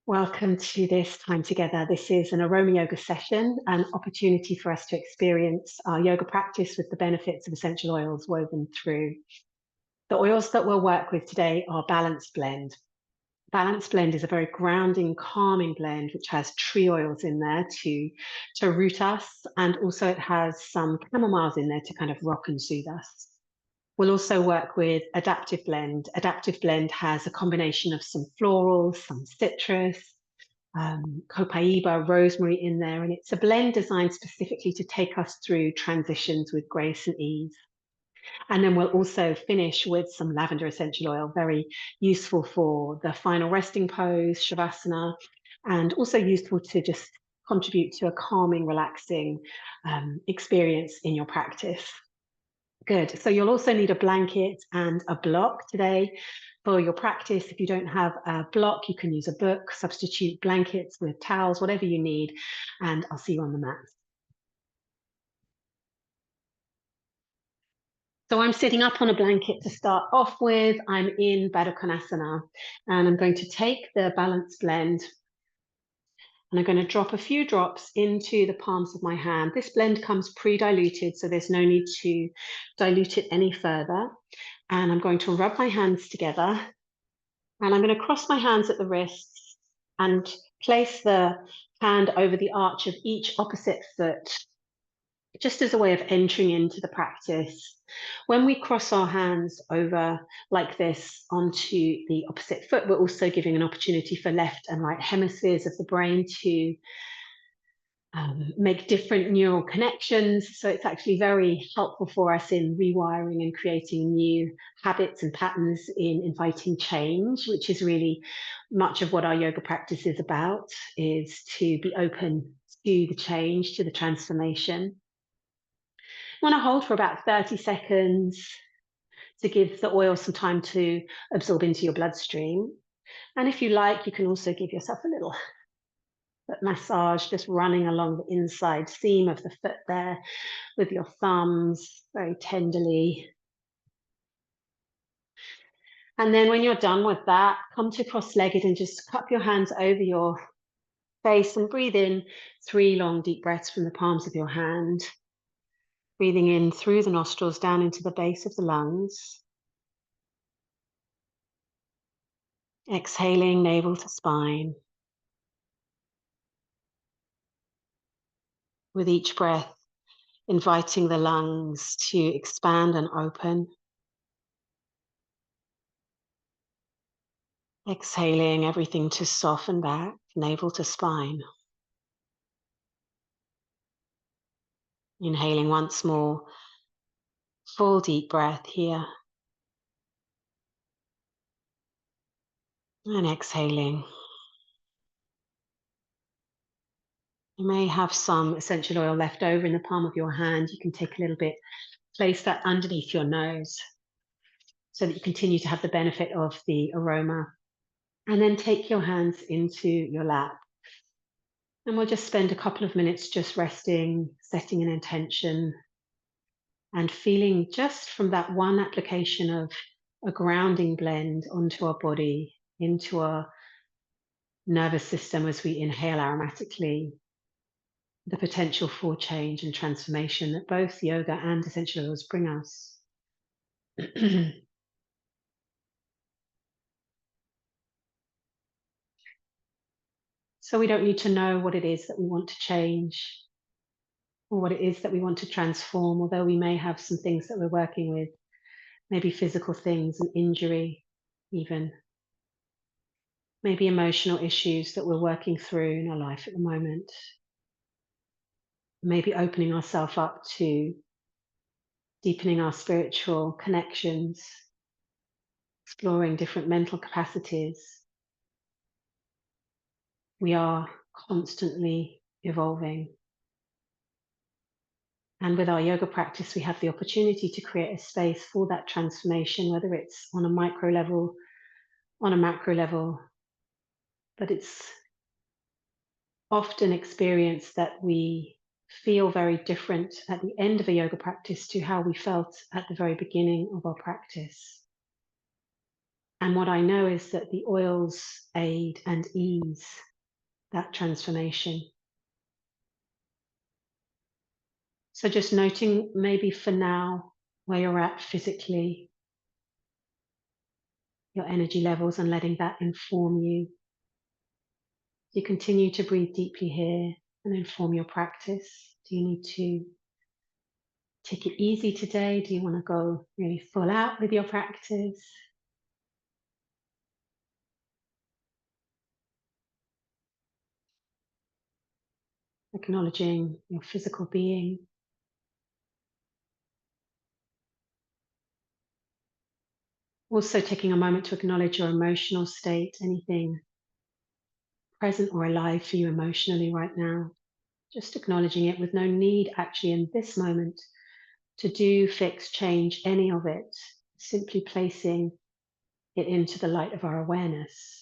Welcome to this time together. This is an Aromayoga session, an opportunity for us to experience our yoga practice with the benefits of essential oils woven through. The oils that we'll work with today are Balanced Blend. Balanced Blend is a very grounding, calming blend which has tree oils in there to root us, and also it has some chamomiles in there to kind of rock and soothe us. We'll also work with Adaptiv Blend. Adaptiv Blend has a combination of some florals, some citrus, copaiba, rosemary in there, and it's a blend designed specifically to take us through transitions with grace and ease. And then we'll also finish with some lavender essential oil, very useful for the final resting pose, Svasana, and also useful to just contribute to a calming, relaxing experience in your practice. Good. So you'll also need a blanket and a block today for your practice. If you don't have a block, you can use a book, substitute blankets with towels, whatever you need, and I'll see you on the mat. So I'm sitting up on a blanket to start off with. I'm in Baddha Konasana, and I'm going to take the Balanced Blend and I'm going to drop a few drops into the palms of my hand. This blend comes pre-diluted, so there's no need to dilute it any further. And I'm going to rub my hands together, and I'm going to cross my hands at the wrists and place the hand over the arch of each opposite foot, just as a way of entering into the practice. When we cross our hands over like this onto the opposite foot, we're also giving an opportunity for left and right hemispheres of the brain to make different neural connections. So it's actually very helpful for us in rewiring and creating new habits and patterns, in inviting change, which is really much of what our yoga practice is about, is to be open to the change, to the transformation. You want to hold for about 30 seconds to give the oil some time to absorb into your bloodstream. And if you like, you can also give yourself a little foot massage, just running along the inside seam of the foot there with your thumbs very tenderly. And then when you're done with that, come to cross-legged and just cup your hands over your face and breathe in 3 long deep breaths from the palms of your hand. Breathing in through the nostrils down into the base of the lungs. Exhaling navel to spine. With each breath, inviting the lungs to expand and open. Exhaling everything to soften back, navel to spine. Inhaling once more, full deep breath here. And exhaling. You may have some essential oil left over in the palm of your hand. You can take a little bit, place that underneath your nose so that you continue to have the benefit of the aroma. And then take your hands into your lap. And we'll just spend a couple of minutes just resting, setting an intention, and feeling just from that one application of a grounding blend onto our body, into our nervous system as we inhale aromatically, the potential for change and transformation that both yoga and essential oils bring us. So we don't need to know what it is that we want to change or what it is that we want to transform, although we may have some things that we're working with, maybe physical things, an injury even, maybe emotional issues that we're working through in our life at the moment, maybe opening ourselves up to deepening our spiritual connections, exploring different mental capacities. We are constantly evolving. And with our yoga practice, we have the opportunity to create a space for that transformation, whether it's on a micro level, on a macro level. But it's often experienced that we feel very different at the end of a yoga practice to how we felt at the very beginning of our practice. And what I know is that the oils aid and ease that transformation. So just noting maybe for now where you're at physically, your energy levels, and letting that inform you. You continue to breathe deeply here and inform your practice. Do you need to take it easy today? Do you want to go really full out with your practice? Acknowledging your physical being. Also taking a moment to acknowledge your emotional state, anything present or alive for you emotionally right now. Just acknowledging it with no need actually in this moment to do, fix, change any of it. Simply placing it into the light of our awareness.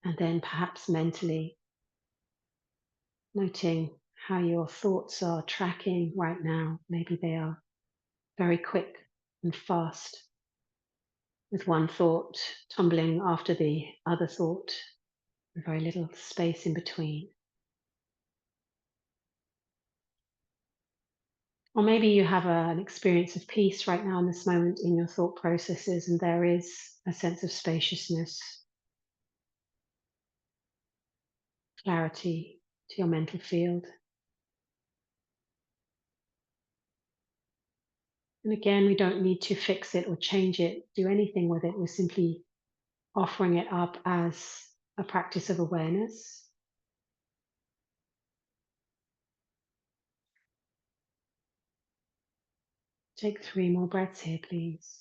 And then perhaps mentally noting how your thoughts are tracking right now. Maybe they are very quick and fast, with one thought tumbling after the other thought, and very little space in between. Or maybe you have an experience of peace right now in this moment in your thought processes, and there is a sense of spaciousness, clarity to your mental field. And again, we don't need to fix it or change it, do anything with it. We're simply offering it up as a practice of awareness. Take 3 more breaths here, please.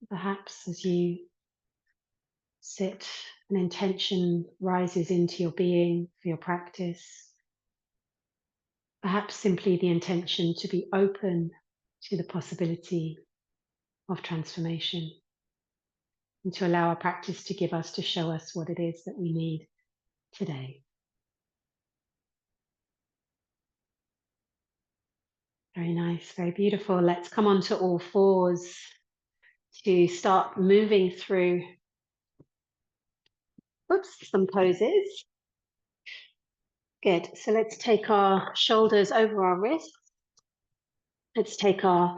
Perhaps as you sit, an intention rises into your being for your practice. Perhaps simply the intention to be open to the possibility of transformation, and to allow our practice to give us, to show us what it is that we need today. Very nice, very beautiful. Let's come on to all fours to start moving through some poses. Good. So let's take our shoulders over our wrists. Let's take our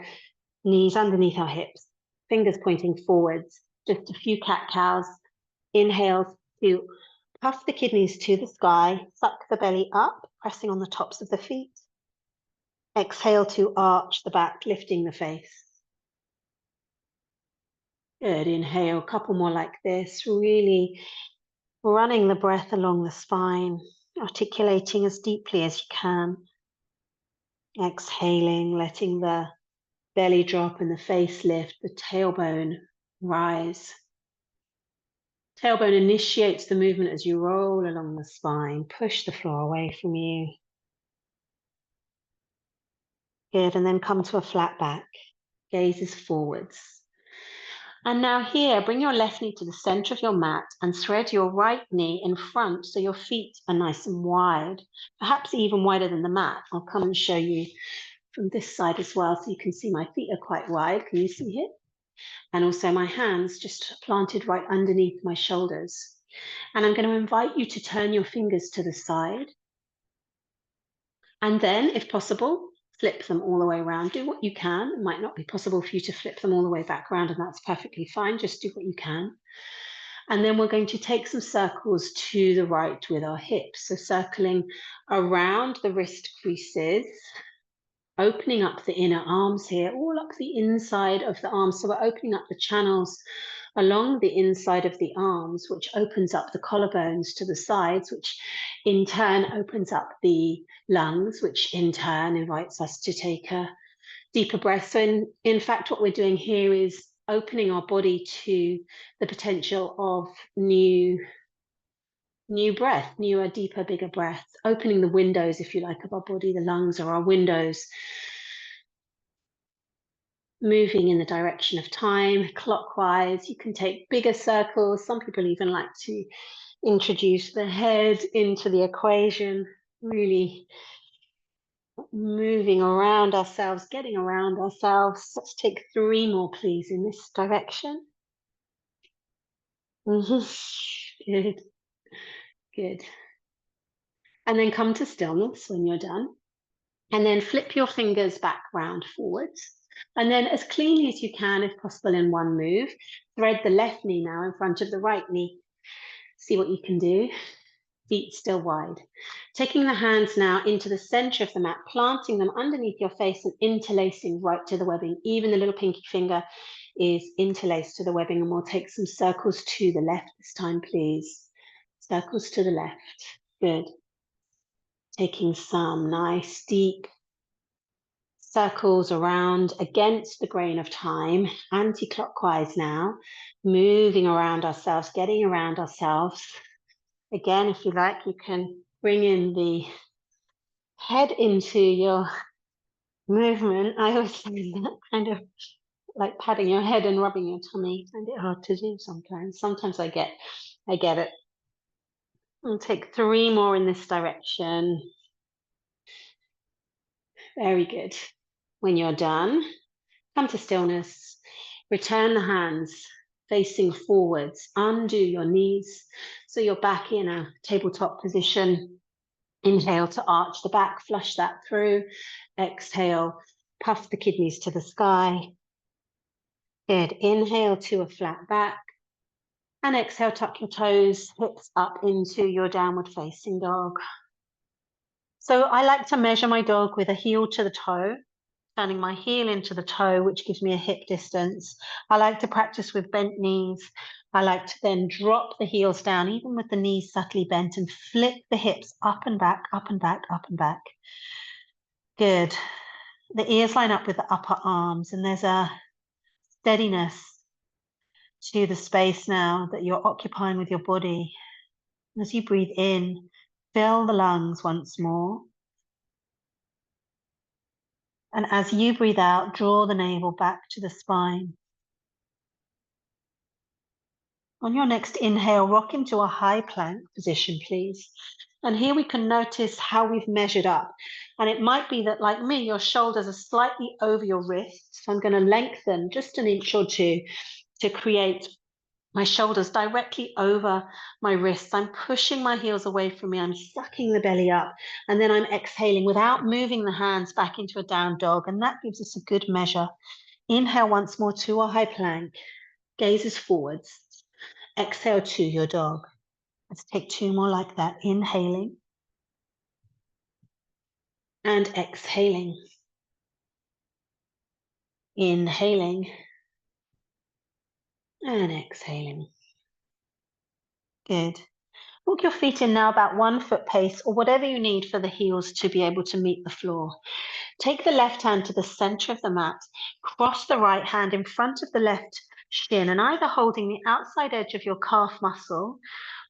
knees underneath our hips, fingers pointing forwards. Just a few cat-cows. Inhale to puff the kidneys to the sky, suck the belly up, pressing on the tops of the feet. Exhale to arch the back, lifting the face. Good. Inhale, a couple more like this, really running the breath along the spine, articulating as deeply as you can. Exhaling, letting the belly drop and the face lift, the tailbone rise. Tailbone initiates the movement as you roll along the spine. Push the floor away from you. Good, and then come to a flat back. Gazes forwards. And now here, bring your left knee to the center of your mat and thread your right knee in front so your feet are nice and wide, perhaps even wider than the mat. I'll come and show you from this side as well so you can see my feet are quite wide. Can you see here? And also my hands just planted right underneath my shoulders. And I'm going to invite you to turn your fingers to the side. And then, if possible, flip them all the way around. Do what you can. It might not be possible for you to flip them all the way back around, and that's perfectly fine. Just do what you can. And then we're going to take some circles to the right with our hips. So circling around the wrist creases, opening up the inner arms here, all up the inside of the arms. So we're opening up the channels along the inside of the arms, which opens up the collarbones to the sides, which in turn opens up the lungs, which in turn invites us to take a deeper breath. So in fact, what we're doing here is opening our body to the potential of new breath, newer, deeper, bigger breath, opening the windows, if you like, of our body. The lungs are our windows. moving in the direction of time, clockwise. You can take bigger circles. Some people even like to introduce the head into the equation, really moving around ourselves, getting around ourselves. Let's take 3 more, please, in this direction. Good, good. And then come to stillness when you're done. And then flip your fingers back round forwards. And then as cleanly as you can, if possible, in one move, thread the left knee now in front of the right knee. See what you can do. Feet still wide. Taking the hands now into the center of the mat, planting them underneath your face and interlacing right to the webbing. Even the little pinky finger is interlaced to the webbing, and we'll take some circles to the left this time, please. Circles to the left. Good. Taking some nice deep circles around against the grain of time, anti-clockwise now, moving around ourselves, getting around ourselves. Again, if you like, you can bring in the head into your movement. I always find that kind of like patting your head and rubbing your tummy. I find it hard to do sometimes. Sometimes I get it. I'll take 3 more in this direction. Very good. When you're done, come to stillness. Return the hands facing forwards. Undo your knees so you're back in a tabletop position. Inhale to arch the back, flush that through. Exhale, puff the kidneys to the sky. Good. Inhale to a flat back. And exhale, tuck your toes, hips up into your downward facing dog. So I like to measure my dog with a heel to the toe, turning my heel into the toe, which gives me a hip distance. I like to practice with bent knees. I like to then drop the heels down, even with the knees subtly bent, and flip the hips up and back, up and back, up and back. Good. The ears line up with the upper arms, and there's a steadiness to the space now that you're occupying with your body. As you breathe in, fill the lungs once more. And as you breathe out, draw the navel back to the spine. On your next inhale, rock into a high plank position, please. And here we can notice how we've measured up. And it might be that, like me, your shoulders are slightly over your wrists. So I'm going to lengthen just an inch or two to create my shoulders directly over my wrists. I'm pushing my heels away from me. I'm sucking the belly up. And then I'm exhaling without moving the hands back into a down dog. And that gives us a good measure. Inhale once more to a high plank. Gazes forwards. Exhale to your dog. Let's take 2 more like that. Inhaling. And exhaling. Inhaling. And exhaling. Good. Walk your feet in now about 1 foot pace, or whatever you need for the heels to be able to meet the floor. Take the left hand to the center of the mat. Cross the right hand in front of the left shin, and either holding the outside edge of your calf muscle,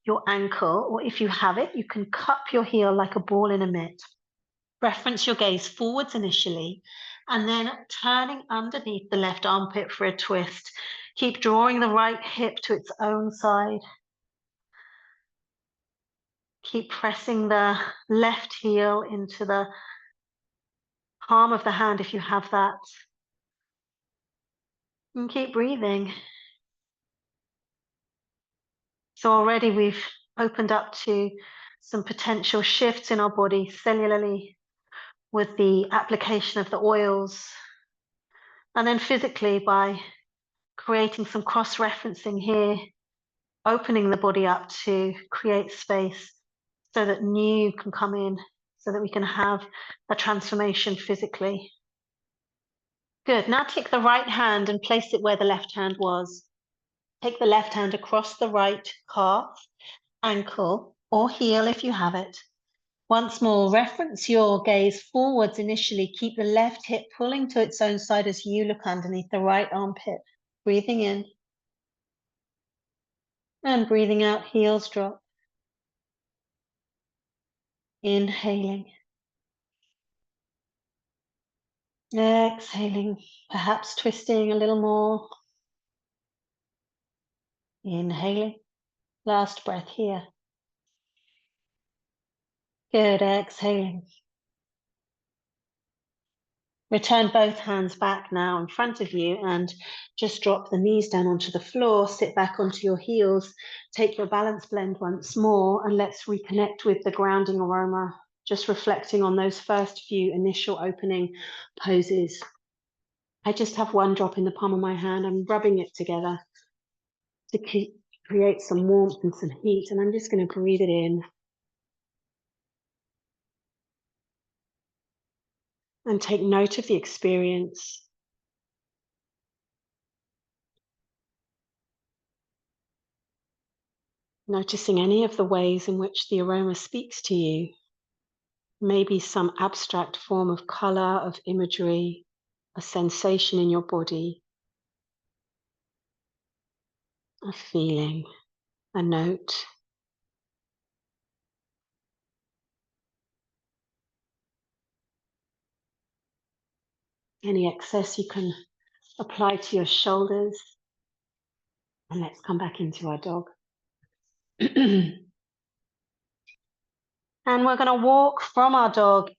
your ankle, or if you have it, you can cup your heel like a ball in a mitt. Reference your gaze forwards initially, and then turning underneath the left armpit for a twist. Keep drawing the right hip to its own side. Keep pressing the left heel into the palm of the hand if you have that. And keep breathing. So already we've opened up to some potential shifts in our body cellularly with the application of the oils. And then physically by creating some cross-referencing here, opening the body up to create space so that new can come in, so that we can have a transformation physically. Good. Now take the right hand and place it where the left hand was. Take the left hand across the right calf, ankle, or heel if you have it. Once more, reference your gaze forwards initially. Keep the left hip pulling to its own side as you look underneath the right armpit. Breathing in. And breathing out, heels drop. Inhaling. Exhaling, perhaps twisting a little more. Inhaling. Last breath here. Good. Exhaling. Return both hands back now in front of you and just drop the knees down onto the floor. Sit back onto your heels. Take your balance blend once more and let's reconnect with the grounding aroma. Just reflecting on those first few initial opening poses. I just have one drop in the palm of my hand. I'm rubbing it together to create some warmth and some heat. And I'm just going to breathe it in. And take note of the experience. Noticing any of the ways in which the aroma speaks to you. Maybe some abstract form of color, of imagery, a sensation in your body, a feeling, a note. Any excess you can apply to your shoulders. And let's come back into our dog. And we're going to walk from our dog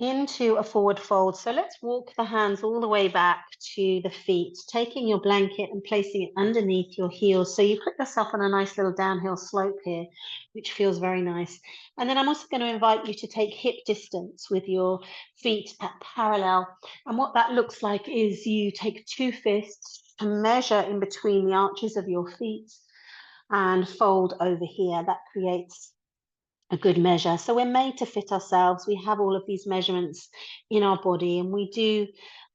into a forward fold. So let's walk the hands all the way back to the feet, taking your blanket and placing it underneath your heels. So you put yourself on a nice little downhill slope here, which feels very nice. And then I'm also going to invite you to take hip distance with your feet at parallel. And what that looks like is you take two fists to measure in between the arches of your feet and fold over here. That creates a good measure. So we're made to fit ourselves. We have all of these measurements in our body, and we do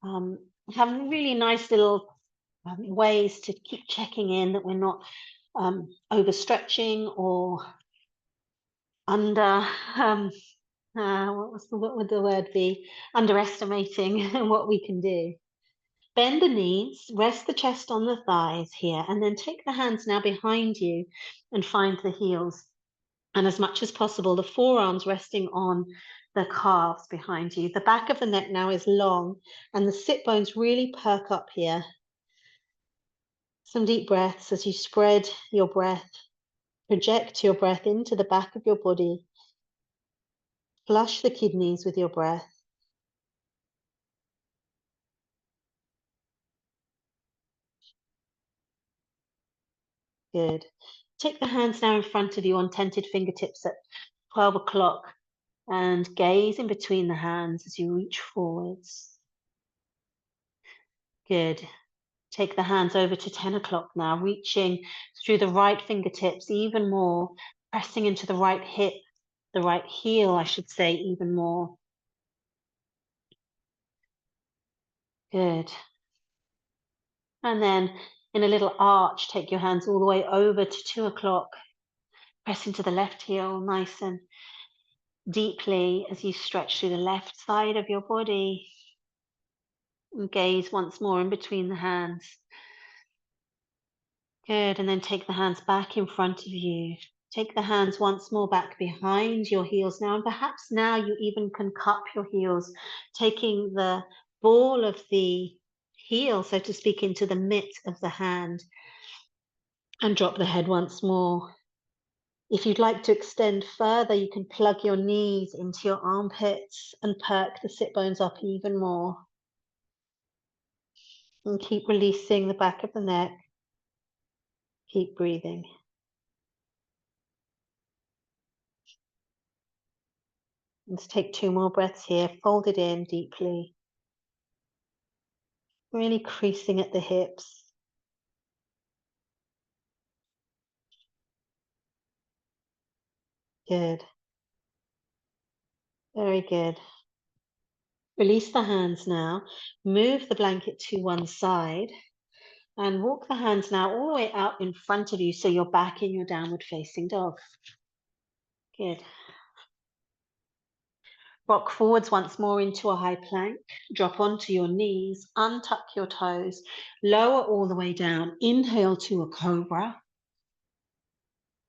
have really nice little ways to keep checking in that we're not overstretching or under what would the word be? Underestimating what we can do. Bend the knees, rest the chest on the thighs here, and then take the hands now behind you and find the heels. And as much as possible, the forearms resting on the calves behind you. The back of the neck now is long and the sit bones really perk up here. Some deep breaths as you spread your breath. Project your breath into the back of your body. Flush the kidneys with your breath. Good. Take the hands now in front of you on tented fingertips at 12 o'clock and gaze in between the hands as you reach forwards. Good. Take the hands over to 10 o'clock now, reaching through the right fingertips even more, pressing into the right hip, the right heel, I should say, even more. Good. And then in a little arch, take your hands all the way over to 2 o'clock. Press into the left heel nice and deeply as you stretch through the left side of your body. And gaze once more in between the hands. Good. And then take the hands back in front of you. Take the hands once more back behind your heels now, and perhaps now you even can cup your heels, taking the ball of the heel, so to speak, into the mitt of the hand, and drop the head once more. If you'd like to extend further, you can plug your knees into your armpits and perk the sit bones up even more. And keep releasing the back of the neck. Keep breathing. Let's take 2 more breaths here. Fold it in deeply. Really creasing at the hips. Good. Very good. Release the hands now. Move the blanket to one side and walk the hands now all the way out in front of you so you're back in your downward facing dog. Good. Rock forwards once more into a high plank. Drop onto your knees, untuck your toes, lower all the way down. Inhale to a cobra.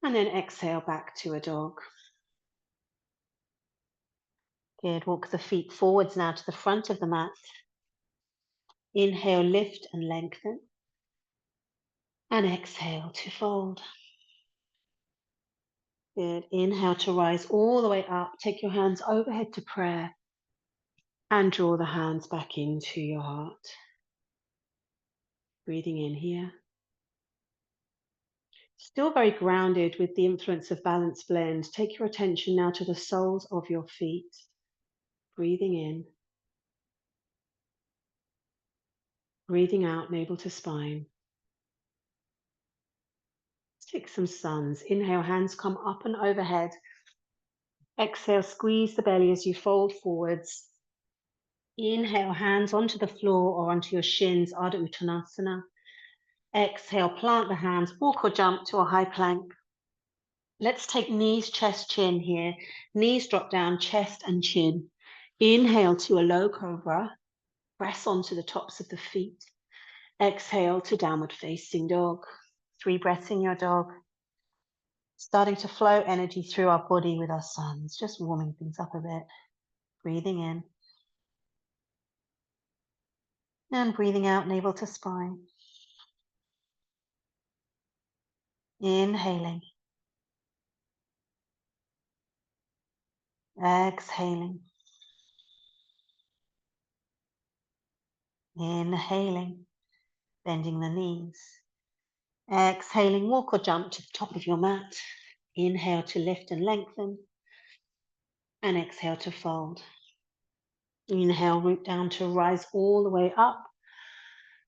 And then exhale back to a dog. Good. Walk the feet forwards now to the front of the mat. Inhale, lift and lengthen. And exhale to fold. Good. Inhale to rise all the way up. Take your hands overhead to prayer. And draw the hands back into your heart. Breathing in here. Still very grounded with the influence of Balance Blend. Take your attention now to the soles of your feet. Breathing in. Breathing out, navel to spine. Take some suns. Inhale, hands come up and overhead. Exhale, squeeze the belly as you fold forwards. Inhale, hands onto the floor or onto your shins, Ardha Uttanasana. Exhale, plant the hands, walk or jump to a high plank. Let's take knees, chest, chin here. Knees drop down, chest and chin. Inhale to a low cobra. Press onto the tops of the feet. Exhale to downward facing dog. 3 breaths in your dog. Starting to flow energy through our body with our suns, just warming things up a bit. Breathing in. And breathing out, navel to spine. Inhaling. Exhaling. Inhaling. Bending the knees. Exhaling, walk or jump to the top of your mat. Inhale to lift and lengthen. And exhale to fold. Inhale, root down to rise all the way up.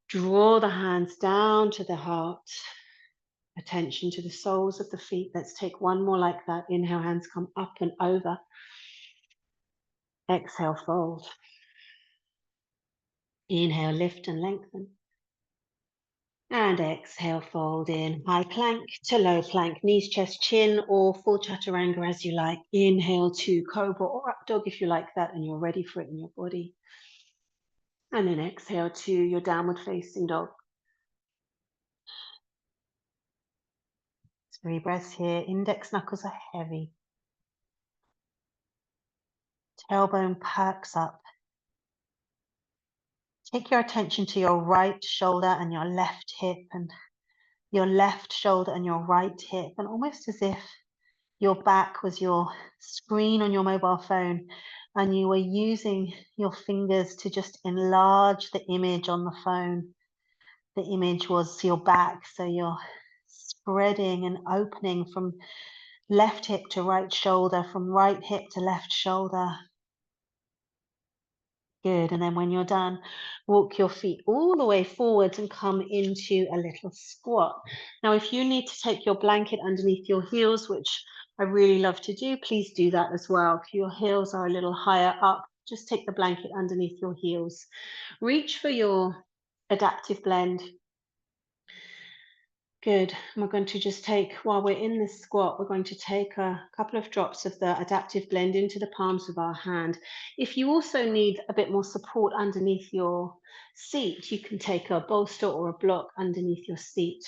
Draw the hands down to the heart. Attention to the soles of the feet. Let's take one more like that. Inhale, hands come up and over. Exhale, fold. Inhale, lift and lengthen. And exhale, fold in. High plank to low plank. Knees, chest, chin, or full chaturanga as you like. Inhale to cobra or up dog if you like that and you're ready for it in your body. And then exhale to your downward facing dog. 3 breaths here. Index knuckles are heavy. Tailbone perks up. Take your attention to your right shoulder and your left hip, and your left shoulder and your right hip, and almost as if your back was your screen on your mobile phone and you were using your fingers to just enlarge the image on the phone. The image was your back, so you're spreading and opening from left hip to right shoulder, from right hip to left shoulder. Good, and then when you're done, walk your feet all the way forwards and come into a little squat. Now, if you need to take your blanket underneath your heels, which I really love to do, please do that as well. If your heels are a little higher up, just take the blanket underneath your heels. Reach for your Adaptiv blend. Good. And we're going to just take, while we're in this squat, we're going to take a couple of drops of the Adaptiv blend into the palms of our hand. If you also need a bit more support underneath your seat, you can take a bolster or a block underneath your seat.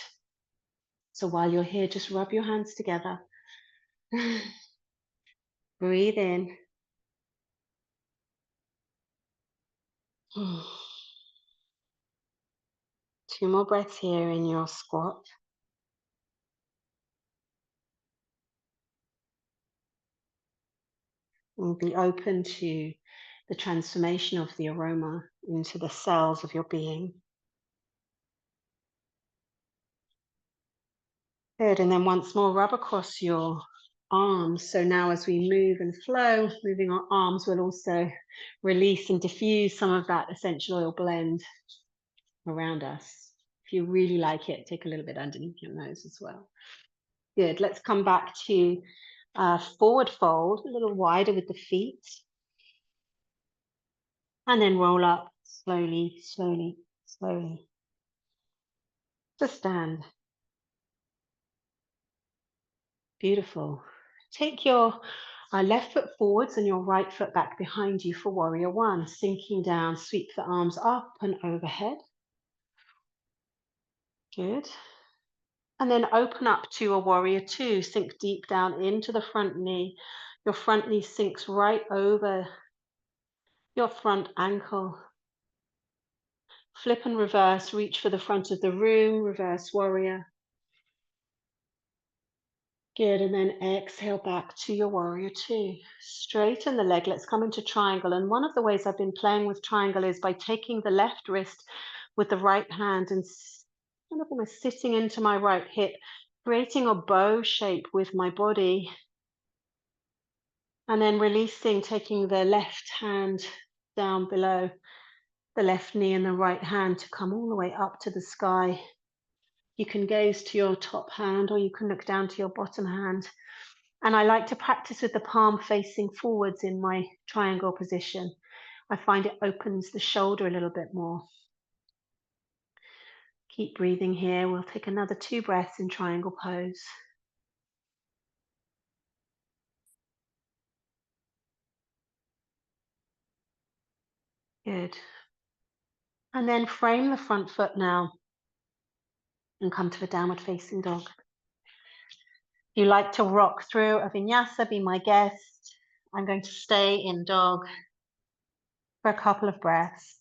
So while you're here, just rub your hands together. Breathe in. 2 more breaths here in your squat. And be open to the transformation of the aroma into the cells of your being. Good, and then once more, rub across your arms. So now as we move and flow, moving our arms will also release and diffuse some of that essential oil blend around us. If you really like it, take a little bit underneath your nose as well. Good, let's come back to forward fold, a little wider with the feet. And then roll up slowly, slowly, slowly. To stand. Beautiful. Take your left foot forwards and your right foot back behind you for warrior one. Sinking down, sweep the arms up and overhead. Good. And then open up to a warrior two. Sink deep down into the front knee. Your front knee sinks right over your front ankle. Flip and reverse, reach for the front of the room, reverse warrior. Good, and then exhale back to your warrior two. Straighten the leg, let's come into triangle. And one of the ways I've been playing with triangle is by taking the left wrist with the right hand and kind of almost sitting into my right hip, creating a bow shape with my body. And then releasing, taking the left hand down below the left knee and the right hand to come all the way up to the sky. You can gaze to your top hand or you can look down to your bottom hand. And I like to practice with the palm facing forwards in my triangle position. I find it opens the shoulder a little bit more. Keep breathing here. We'll take another 2 breaths in triangle pose. Good. And then frame the front foot now and come to a downward facing dog. If you like to rock through a vinyasa, be my guest. I'm going to stay in dog for a couple of breaths.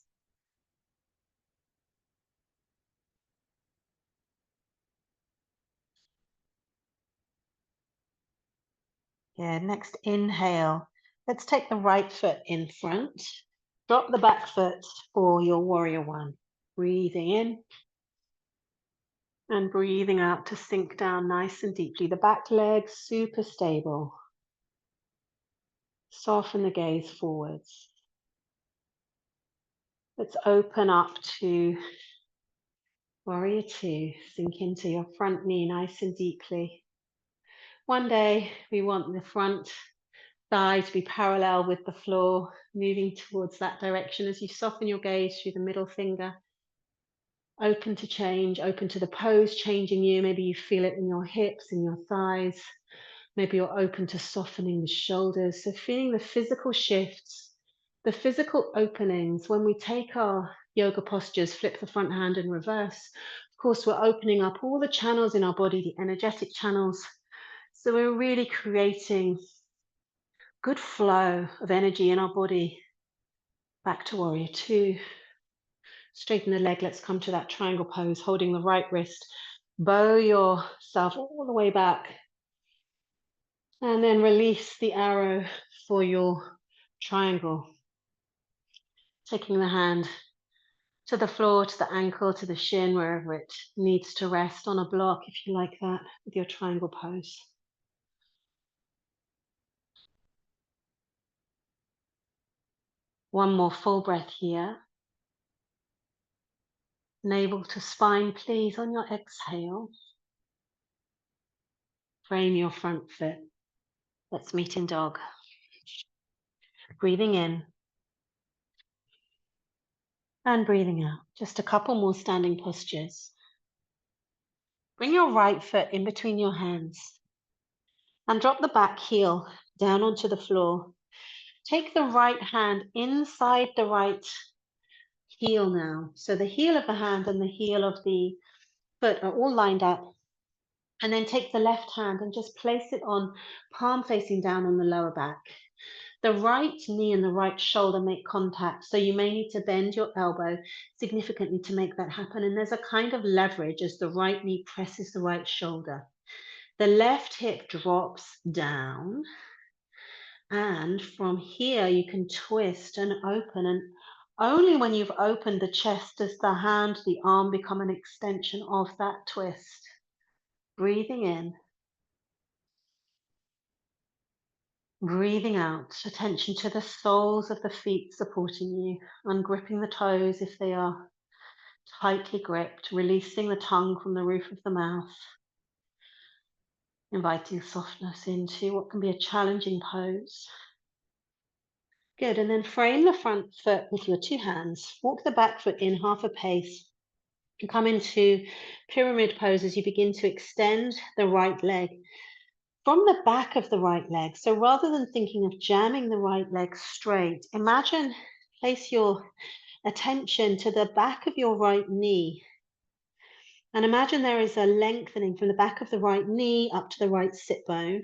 Yeah, next inhale. Let's take the right foot in front. Drop the back foot for your warrior one. Breathing in and breathing out to sink down nice and deeply. The back leg super stable. Soften the gaze forwards. Let's open up to warrior two. Sink into your front knee nice and deeply. One day we want the front thigh to be parallel with the floor, moving towards that direction as you soften your gaze through the middle finger. Open to change, open to the pose changing you. Maybe you feel it in your hips, in your thighs. Maybe you're open to softening the shoulders. So feeling the physical shifts, the physical openings. When we take our yoga postures, flip the front hand and reverse, of course, we're opening up all the channels in our body, the energetic channels. So we're really creating good flow of energy in our body. Back to warrior two. Straighten the leg. Let's come to that triangle pose, holding the right wrist. Bow yourself all the way back. And then release the arrow for your triangle. Taking the hand to the floor, to the ankle, to the shin, wherever it needs to rest on a block, if you like that, with your triangle pose. One more full breath here. Navel to spine, please, on your exhale. Frame your front foot. Let's meet in dog. Breathing in and breathing out. Just a couple more standing postures. Bring your right foot in between your hands and drop the back heel down onto the floor. Take the right hand inside the right heel now. So the heel of the hand and the heel of the foot are all lined up. And then take the left hand and just place it on palm facing down on the lower back. The right knee and the right shoulder make contact. So you may need to bend your elbow significantly to make that happen. And there's a kind of leverage as the right knee presses the right shoulder. The left hip drops down. And from here, you can twist and open. And only when you've opened the chest does the hand, the arm become an extension of that twist. Breathing in. Breathing out. Attention to the soles of the feet supporting you. Ungripping the toes if they are tightly gripped. Releasing the tongue from the roof of the mouth. Inviting softness into what can be a challenging pose. Good, and then frame the front foot with your two hands. Walk the back foot in half a pace. And come into pyramid pose as you begin to extend the right leg from the back of the right leg. So rather than thinking of jamming the right leg straight, place your attention to the back of your right knee. And imagine there is a lengthening from the back of the right knee up to the right sit bone.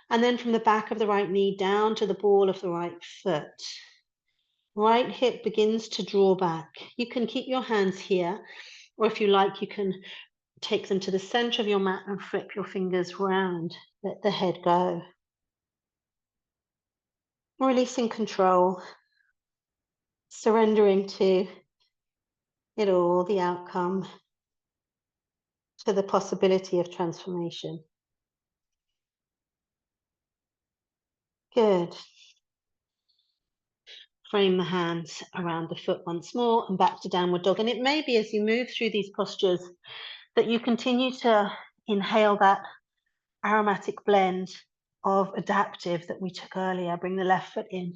And then from the back of the right knee down to the ball of the right foot. Right hip begins to draw back. You can keep your hands here, or if you like, you can take them to the center of your mat and flip your fingers round. Let the head go. Releasing control, surrendering to it all, the outcome, to the possibility of transformation. Good. Frame the hands around the foot once more and back to downward dog. And it may be as you move through these postures that you continue to inhale that aromatic blend of Adaptiv that we took earlier. Bring the left foot in.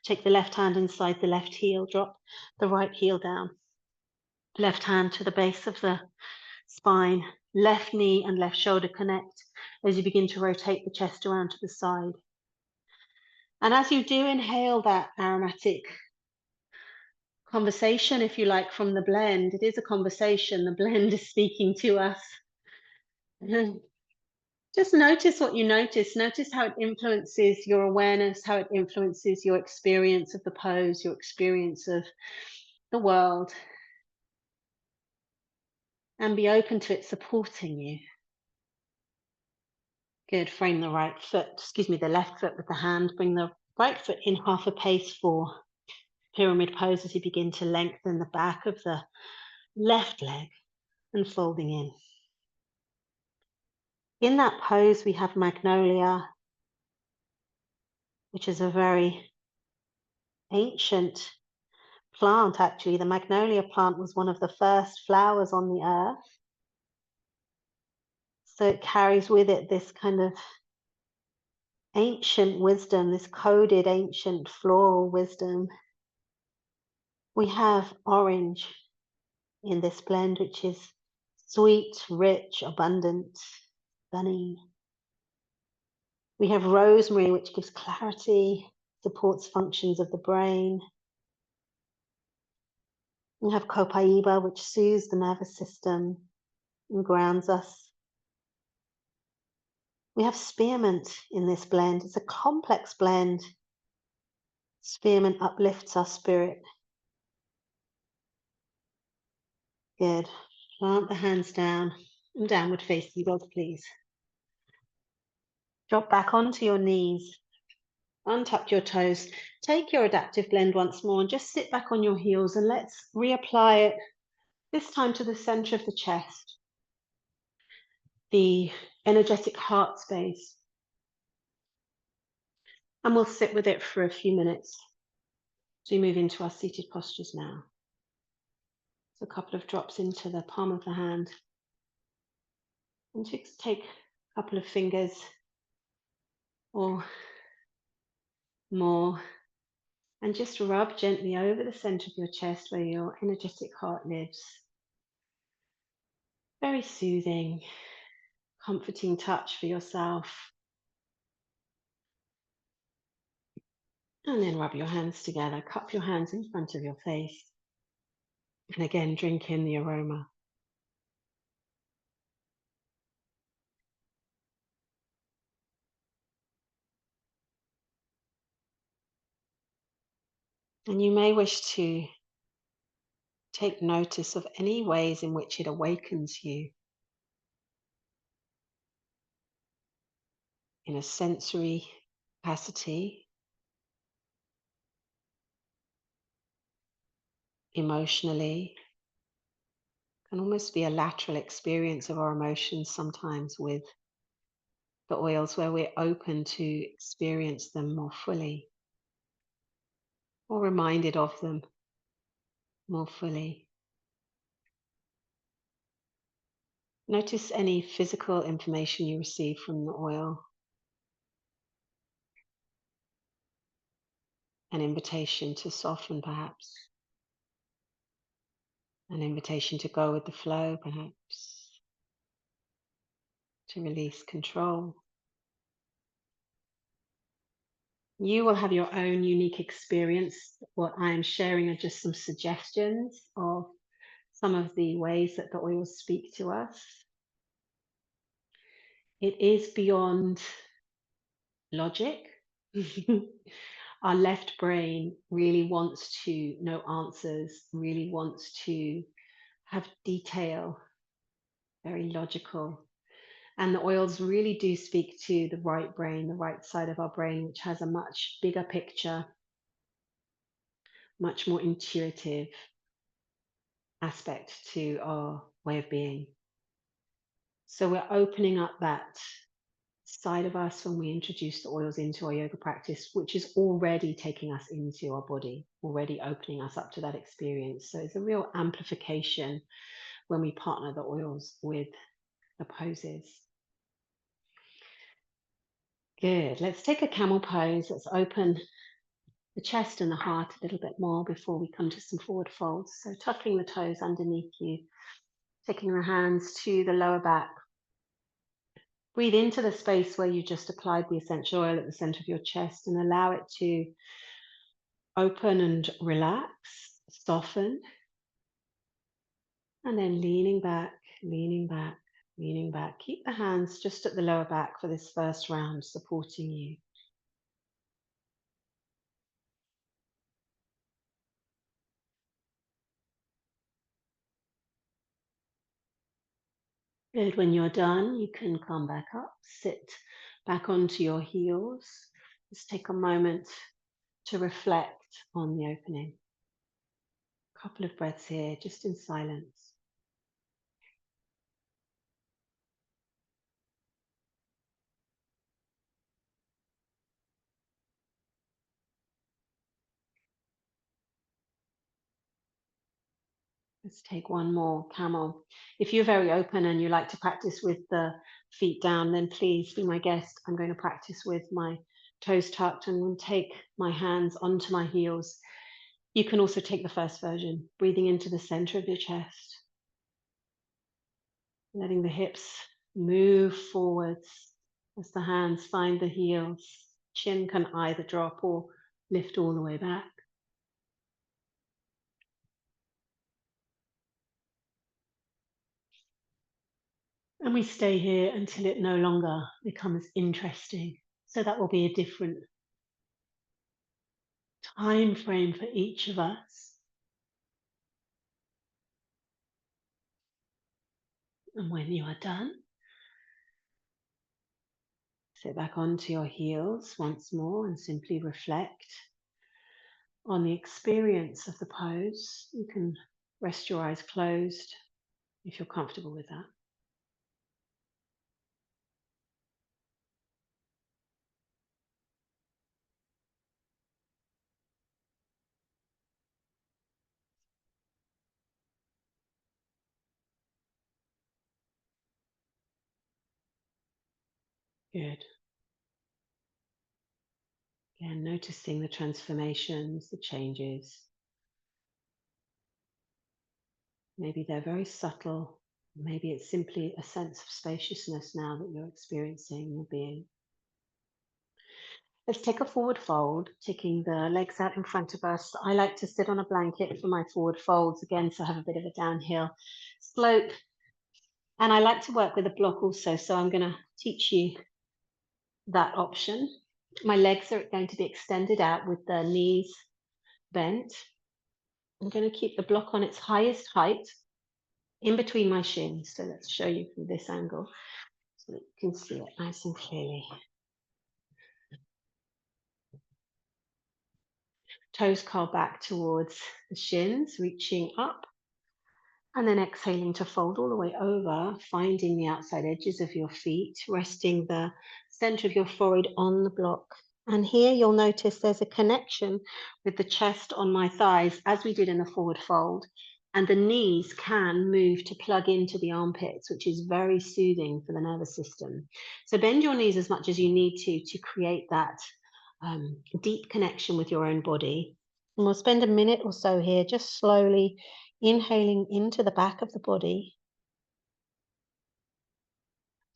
Take the left hand inside the left heel. Drop the right heel down. Left hand to the base of the spine. Left knee and left shoulder connect as you begin to rotate the chest around to the side. And as you do inhale that aromatic conversation, if you like, from the blend, it is a conversation. The blend is speaking to us. Just notice what you notice. Notice how it influences your awareness, how it influences your experience of the pose, your experience of the world. And be open to it supporting you. Good. Frame the right foot, the left foot with the hand. Bring the right foot in half a pace for pyramid pose as you begin to lengthen the back of the left leg and folding in. In that pose, we have Magnolia, which is a very ancient plant, actually. The Magnolia plant was one of the first flowers on the earth. So it carries with it this kind of ancient wisdom, this coded ancient floral wisdom. We have orange in this blend, which is sweet, rich, abundant, sunny. We have rosemary, which gives clarity, supports functions of the brain. We have copaiba, which soothes the nervous system and grounds us. We have spearmint in this blend. It's a complex blend. Spearmint uplifts our spirit. Good. Plant the hands down and downward facing dog, please. Drop back onto your knees. Untuck your toes. Take your Adaptiv blend once more and just sit back on your heels, and let's reapply it, this time to the center of the chest, the energetic heart space. And we'll sit with it for a few minutes as we move into our seated postures now. So a couple of drops into the palm of the hand. And just take a couple of fingers or more and just rub gently over the center of your chest where your energetic heart lives. Very soothing, comforting touch for yourself. And then rub your hands together, cup your hands in front of your face. And again, drink in the aroma. And you may wish to take notice of any ways in which it awakens you in a sensory capacity, emotionally. It can almost be a lateral experience of our emotions sometimes with the oils, where we're open to experience them more fully or reminded of them more fully. Notice any physical information you receive from the oil. An invitation to soften, perhaps. An invitation to go with the flow, perhaps. To release control. You will have your own unique experience. What I am sharing are just some suggestions of some of the ways that the oils speak to us. It is beyond logic. Our left brain really wants to know answers, really wants to have detail, very logical. And the oils really do speak to the right brain, the right side of our brain, which has a much bigger picture, much more intuitive aspect to our way of being. So we're opening up that side of us when we introduce the oils into our yoga practice, which is already taking us into our body, already opening us up to that experience. So it's a real amplification when we partner the oils with the poses. Good. Let's take a camel pose. Let's open the chest and the heart a little bit more before we come to some forward folds. So tucking the toes underneath you, taking the hands to the lower back. Breathe into the space where you just applied the essential oil at the center of your chest and allow it to open and relax, soften. And then leaning back, leaning back, leaning back. Keep the hands just at the lower back for this first round, supporting you. Good. When you're done, you can come back up, sit back onto your heels. Just take a moment to reflect on the opening. A couple of breaths here, just in silence. Let's take one more, camel. If you're very open and you like to practice with the feet down, then please be my guest. I'm going to practice with my toes tucked and take my hands onto my heels. You can also take the first version, breathing into the center of your chest, letting the hips move forwards as the hands find the heels. Chin can either drop or lift all the way back. And we stay here until it no longer becomes interesting. So that will be a different time frame for each of us. And when you are done, sit back onto your heels once more and simply reflect on the experience of the pose. You can rest your eyes closed if you're comfortable with that. Good. Again, noticing the transformations, the changes. Maybe they're very subtle. Maybe it's simply a sense of spaciousness now that you're experiencing your being. Let's take a forward fold, taking the legs out in front of us. I like to sit on a blanket for my forward folds again, so I have a bit of a downhill slope. And I like to work with a block also, so I'm going to teach you that option. My legs are going to be extended out with the knees bent. I'm going to keep the block on its highest height in between my shins. So let's show you from this angle so that you can see it nice and clearly. Toes curl back towards the shins, reaching up. And then exhaling to fold all the way over, finding the outside edges of your feet, resting the center of your forehead on the block. And here you'll notice there's a connection with the chest on my thighs, as we did in the forward fold. And the knees can move to plug into the armpits, which is very soothing for the nervous system. So bend your knees as much as you need to create that deep connection with your own body. And we'll spend a minute or so here just slowly inhaling into the back of the body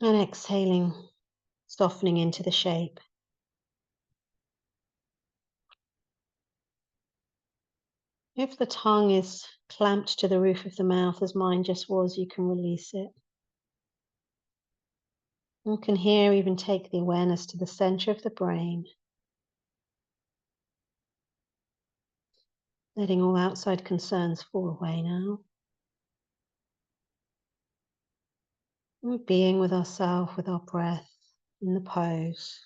and exhaling, softening into the shape. If the tongue is clamped to the roof of the mouth, as mine just was, you can release it. You can here even take the awareness to the center of the brain. Letting all outside concerns fall away now. And being with ourselves, with our breath in the pose.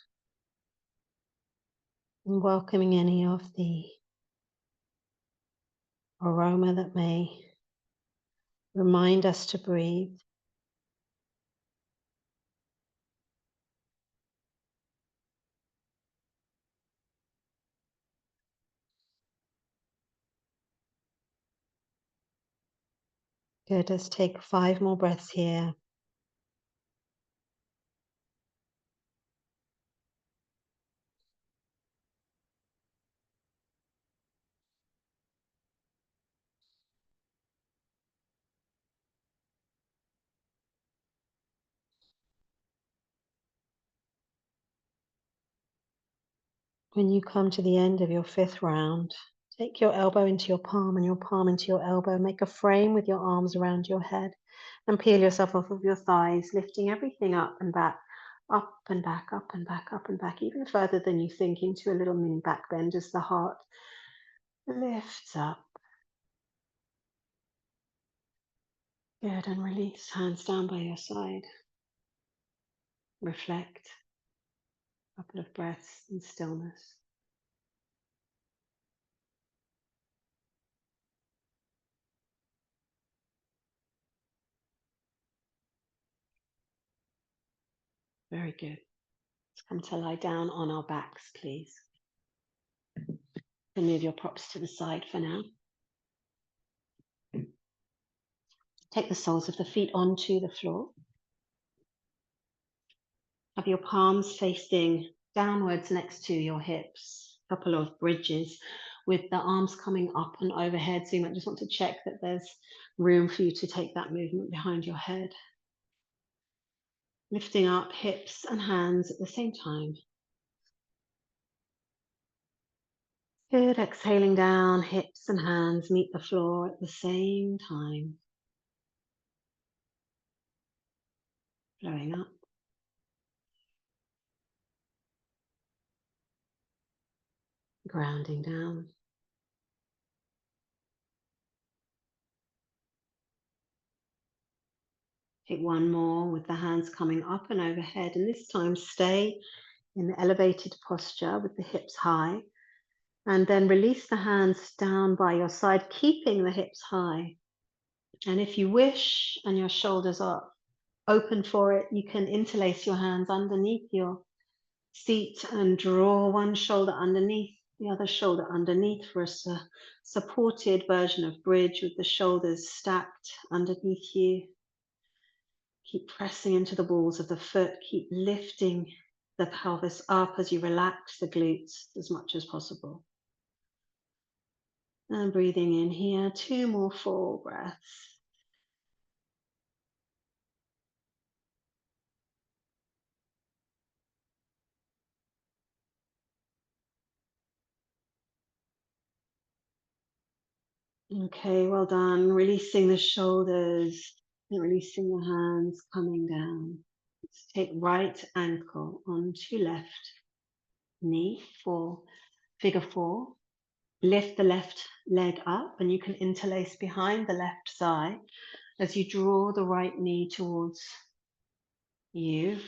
And welcoming any of the aroma that may remind us to breathe. Good, let's take 5 more breaths here. When you come to the end of your 5th round, take your elbow into your palm and your palm into your elbow. Make a frame with your arms around your head and peel yourself off of your thighs, lifting everything up and back, up and back, up and back, up and back, even further than you think, into a little mini back bend as the heart lifts up. Good, and release, hands down by your side. Reflect, a couple of breaths in stillness. Very good. Let's come to lie down on our backs, please. And move your props to the side for now. Take the soles of the feet onto the floor. Have your palms facing downwards next to your hips. A couple of bridges with the arms coming up and overhead. So you might just want to check that there's room for you to take that movement behind your head. Lifting up hips and hands at the same time. Good, exhaling down, hips and hands meet the floor at the same time. Flowing up. Grounding down. Take one more with the hands coming up and overhead, and this time stay in the elevated posture with the hips high, and then release the hands down by your side, keeping the hips high. And if you wish and your shoulders are open for it, you can interlace your hands underneath your seat and draw one shoulder underneath the other shoulder underneath for a supported version of bridge with the shoulders stacked underneath you. Keep pressing into the balls of the foot. Keep lifting the pelvis up as you relax the glutes as much as possible. And breathing in here, 2 more full breaths. Okay, well done. Releasing the shoulders and releasing the hands, coming down. Let's take right ankle onto left knee for figure 4. Lift the left leg up and you can interlace behind the left side as you draw the right knee towards you.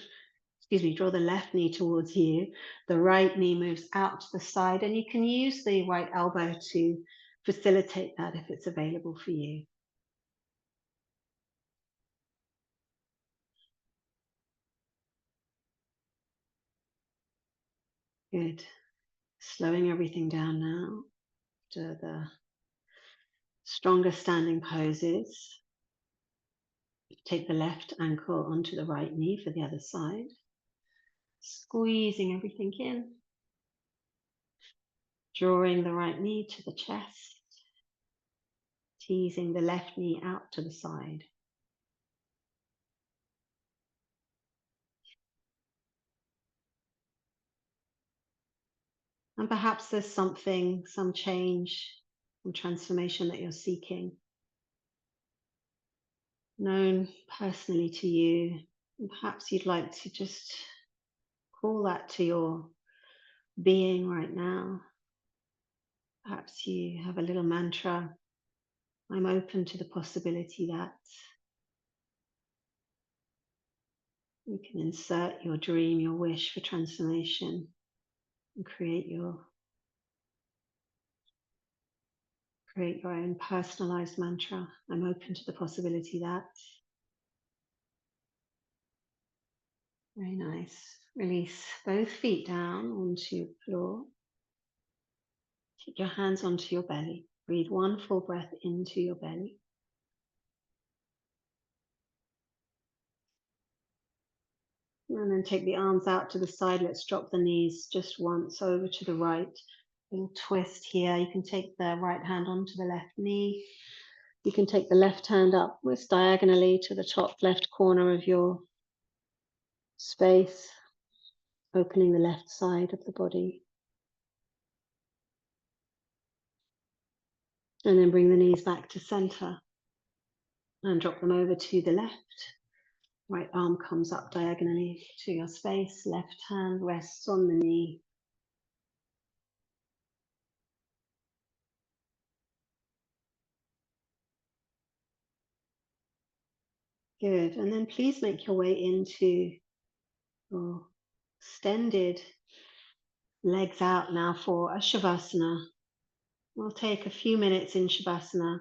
Draw the left knee towards you. The right knee moves out to the side, and you can use the right elbow to facilitate that if it's available for you. Good. Slowing everything down now to the stronger standing poses. Take the left ankle onto the right knee for the other side. Squeezing everything in. Drawing the right knee to the chest. Teasing the left knee out to the side. And perhaps there's some change, some transformation that you're seeking, known personally to you. And perhaps you'd like to just call that to your being right now. Perhaps you have a little mantra. I'm open to the possibility that you can insert your dream, your wish for transformation, and create your own personalized mantra. I'm open to the possibility that. Very nice. Release both feet down onto the floor. Keep your hands onto your belly. Breathe one full breath into your belly. And then take the arms out to the side. Let's drop the knees just once over to the right. Little twist here. You can take the right hand onto the left knee. You can take the left hand upwards diagonally to the top left corner of your space, opening the left side of the body. And then bring the knees back to center and drop them over to the left. Right arm comes up diagonally to your space. Left hand rests on the knee. Good. And then please make your way into your extended legs out now for a Shavasana. We'll take a few minutes in Shavasana.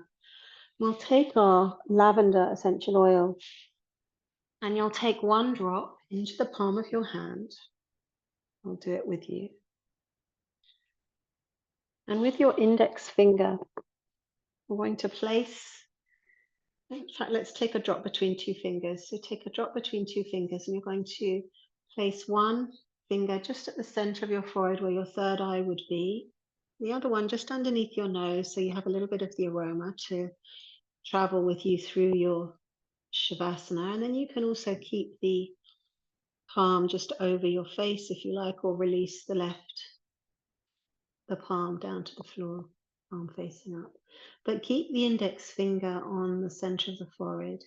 We'll take our lavender essential oil and you'll take one drop into the palm of your hand. I'll do it with you. And with your index finger, we're going to place, in fact, let's take a drop between two fingers. So take a drop between two fingers and you're going to place one finger just at the center of your forehead where your third eye would be. The other one just underneath your nose so you have a little bit of the aroma to travel with you through your Shavasana. And then you can also keep the palm just over your face if you like, or release the palm down to the floor, palm facing up. But keep the index finger on the center of the forehead.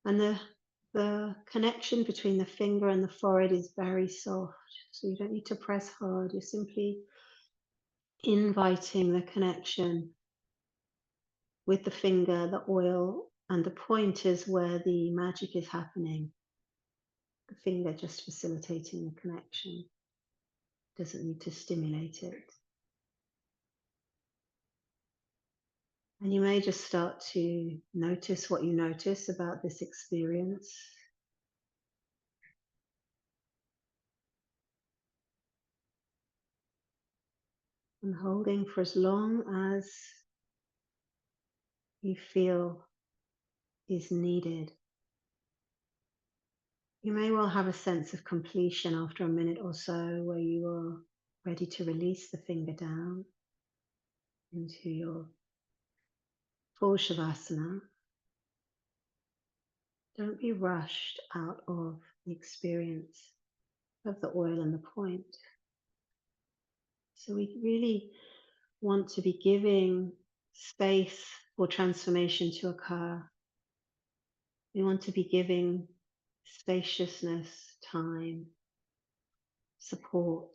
And the connection between the finger and the forehead is very soft. So you don't need to press hard. You're simply inviting the connection with the finger, the oil, and the point is where the magic is happening. The finger just facilitating the connection. Doesn't need to stimulate it. And you may just start to notice what you notice about this experience. And holding for as long as you feel is needed. You may well have a sense of completion after a minute or so where you are ready to release the finger down into your full Shavasana. Don't be rushed out of the experience of the oil and the point. So we really want to be giving space for transformation to occur. We want to be giving spaciousness, time, support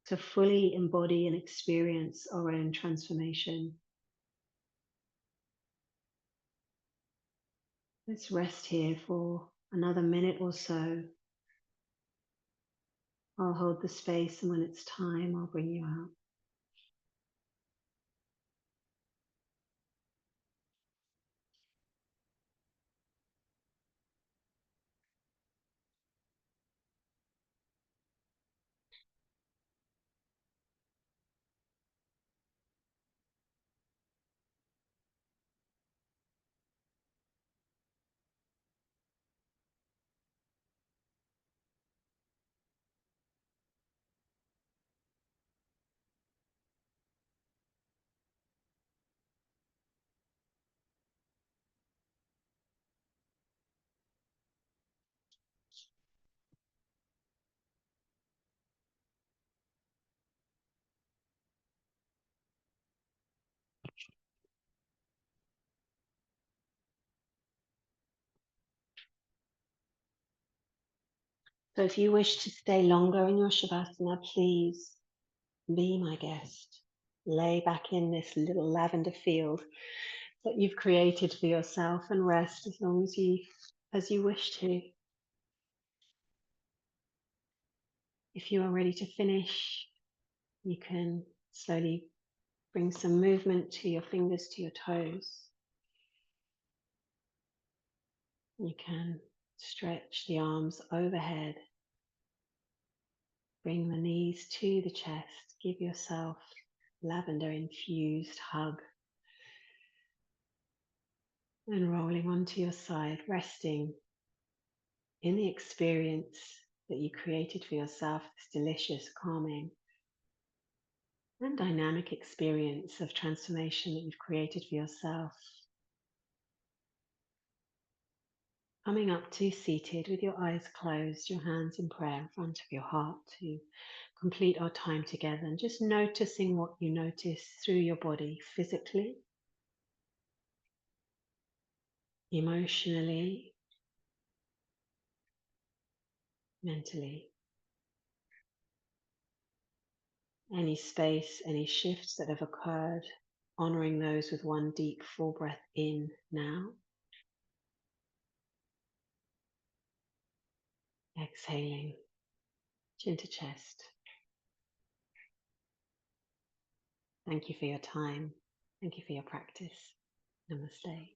to fully embody and experience our own transformation. Let's rest here for another minute or so. I'll hold the space, and when it's time, I'll bring you out. So if you wish to stay longer in your Shavasana, please Be my guest. Lay back in this little lavender field that you've created for yourself and rest as long as you wish to. If you are ready to finish, you can slowly bring some movement to your fingers, to your toes. You can stretch the arms overhead. Bring the knees to the chest. Give yourself lavender infused hug. And rolling onto your side, resting in the experience that you created for yourself, this delicious, calming, and dynamic experience of transformation that you've created for yourself. Coming up to seated with your eyes closed, your hands in prayer in front of your heart to complete our time together, and just noticing what you notice through your body physically, emotionally, mentally. Any space, any shifts that have occurred, honoring those with one deep full breath in now. Exhaling, chin to chest. Thank you for your time. Thank you for your practice. Namaste.